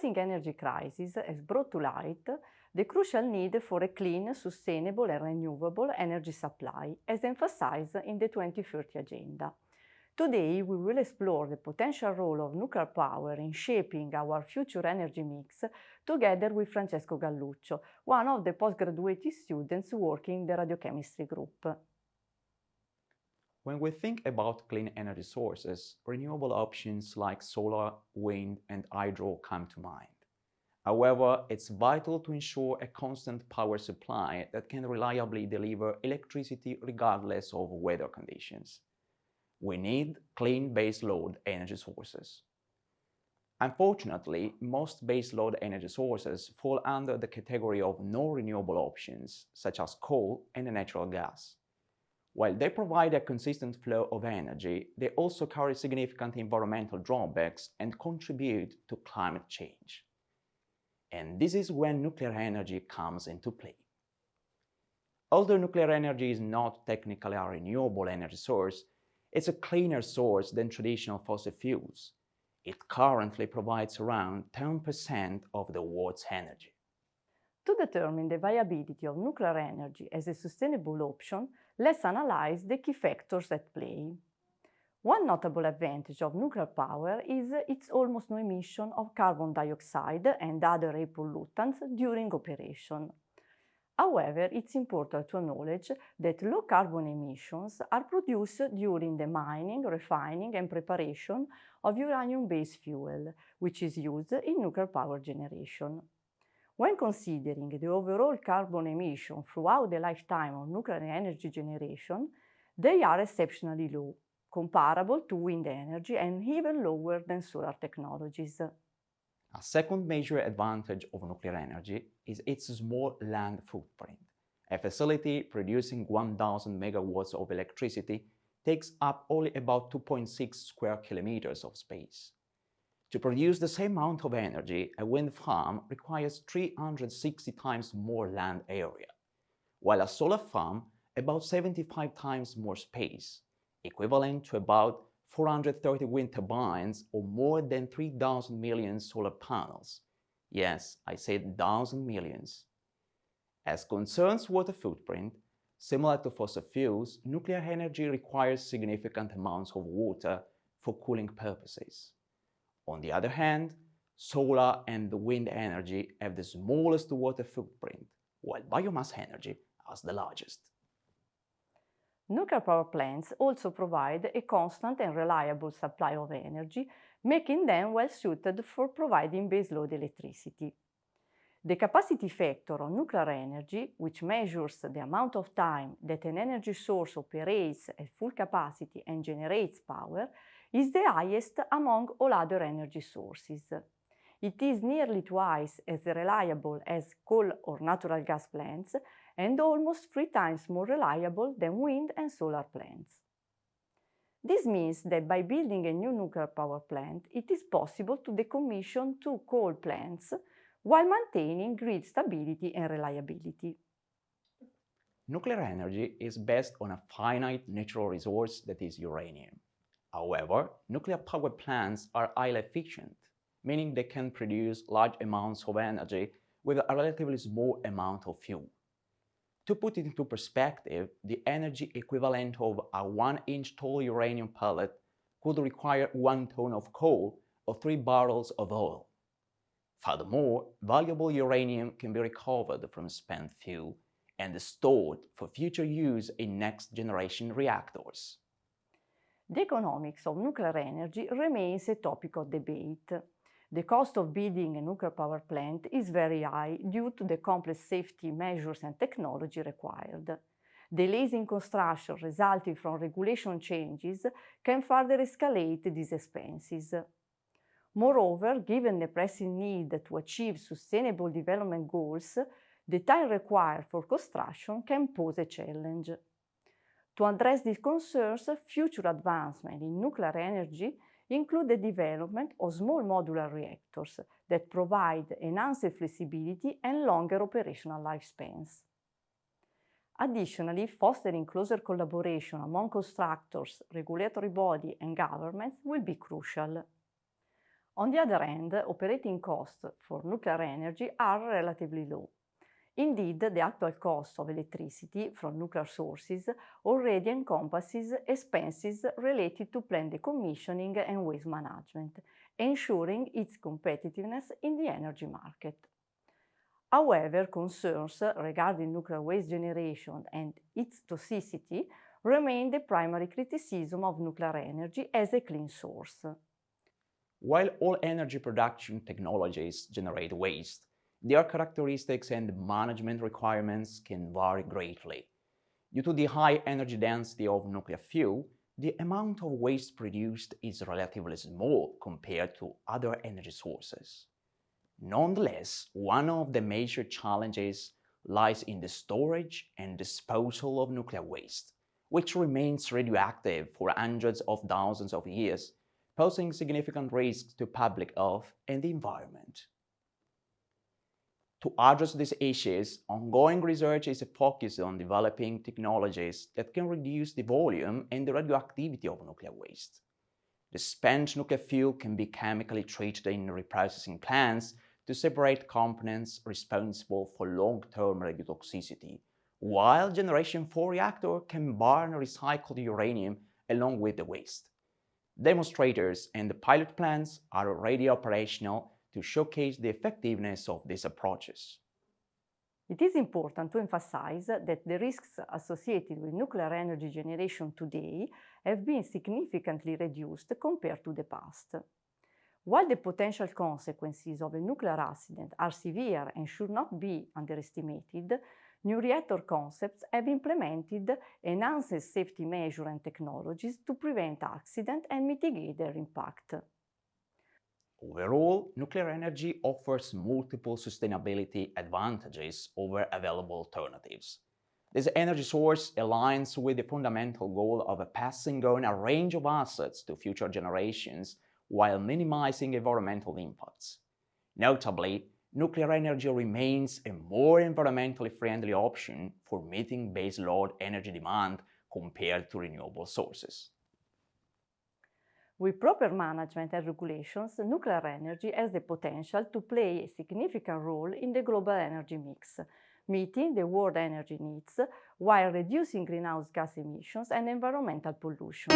pressing energy crisis has brought to light the crucial need for a clean, sustainable and renewable energy supply, as emphasized in the 2030 Agenda. Today, we will explore the potential role of nuclear power in shaping our future energy mix together with Francesco Galluccio, one of the postgraduate students working in the radiochemistry group. When we think about clean energy sources, renewable options like solar, wind, and hydro come to mind. However, it's vital to ensure a constant power supply that can reliably deliver electricity regardless of weather conditions. We need clean baseload energy sources. Unfortunately, most baseload energy sources fall under the category of non-renewable options, such as coal and natural gas. While they provide a consistent flow of energy, they also carry significant environmental drawbacks and contribute to climate change. And this is when nuclear energy comes into play. Although nuclear energy is not technically a renewable energy source, it's a cleaner source than traditional fossil fuels. It currently provides around 10% of the world's energy. To determine the viability of nuclear energy as a sustainable option, let's analyze the key factors at play. One notable advantage of nuclear power is its almost no emission of carbon dioxide and other air pollutants during operation. However, it's important to acknowledge that low carbon emissions are produced during the mining, refining and preparation of uranium-based fuel, which is used in nuclear power generation. When considering the overall carbon emission throughout the lifetime of nuclear energy generation, they are exceptionally low, comparable to wind energy and even lower than solar technologies. A second major advantage of nuclear energy is its small land footprint. A facility producing 1,000 megawatts of electricity takes up only about 2.6 square kilometers of space. To produce the same amount of energy, a wind farm requires 360 times more land area, while a solar farm about 75 times more space, equivalent to about 430 wind turbines or more than 3,000 million solar panels. Yes, I said 1,000 millions. As concerns water footprint, similar to fossil fuels, nuclear energy requires significant amounts of water for cooling purposes. On the other hand, solar and wind energy have the smallest water footprint, while biomass energy has the largest. Nuclear power plants also provide a constant and reliable supply of energy, making them well suited for providing baseload electricity. The capacity factor of nuclear energy, which measures the amount of time that an energy source operates at full capacity and generates power, is the highest among all other energy sources. It is nearly twice as reliable as coal or natural gas plants and almost 3 times more reliable than wind and solar plants. This means that by building a new nuclear power plant, it is possible to decommission 2 coal plants while maintaining grid stability and reliability. Nuclear energy is based on a finite natural resource that is uranium. However, nuclear power plants are highly efficient, meaning they can produce large amounts of energy with a relatively small amount of fuel. To put it into perspective, the energy equivalent of a 1-inch tall uranium pellet could require 1 ton of coal or 3 barrels of oil. Furthermore, valuable uranium can be recovered from spent fuel and stored for future use in next-generation reactors. The economics of nuclear energy remains a topic of debate. The cost of building a nuclear power plant is very high due to the complex safety measures and technology required. Delays in construction resulting from regulation changes can further escalate these expenses. Moreover, given the pressing need to achieve sustainable development goals, the time required for construction can pose a challenge. To address these concerns, future advancements in nuclear energy include the development of small modular reactors that provide enhanced flexibility and longer operational lifespans. Additionally, fostering closer collaboration among constructors, regulatory bodies, and governments will be crucial. On the other hand, operating costs for nuclear energy are relatively low. Indeed, the actual cost of electricity from nuclear sources already encompasses expenses related to plant decommissioning and waste management, ensuring its competitiveness in the energy market. However, concerns regarding nuclear waste generation and its toxicity remain the primary criticism of nuclear energy as a clean source. While all energy production technologies generate waste, their characteristics and management requirements can vary greatly. Due to the high energy density of nuclear fuel, the amount of waste produced is relatively small compared to other energy sources. Nonetheless, one of the major challenges lies in the storage and disposal of nuclear waste, which remains radioactive for hundreds of thousands of years, posing significant risks to public health and the environment. To address these issues, ongoing research is focused on developing technologies that can reduce the volume and the radioactivity of nuclear waste. The spent nuclear fuel can be chemically treated in reprocessing plants to separate components responsible for long-term radiotoxicity, while Generation 4 reactor can burn recycled uranium along with the waste. Demonstrators and the pilot plants are already operational to showcase the effectiveness of these approaches. It is important to emphasize that the risks associated with nuclear energy generation today have been significantly reduced compared to the past. While the potential consequences of a nuclear accident are severe and should not be underestimated, new reactor concepts have implemented enhanced safety measures and technologies to prevent accidents and mitigate their impact. Overall, nuclear energy offers multiple sustainability advantages over available alternatives. This energy source aligns with the fundamental goal of passing on a range of assets to future generations while minimizing environmental impacts. Notably, nuclear energy remains a more environmentally friendly option for meeting baseload energy demand compared to renewable sources. With proper management and regulations, nuclear energy has the potential to play a significant role in the global energy mix, meeting the world energy needs while reducing greenhouse gas emissions and environmental pollution.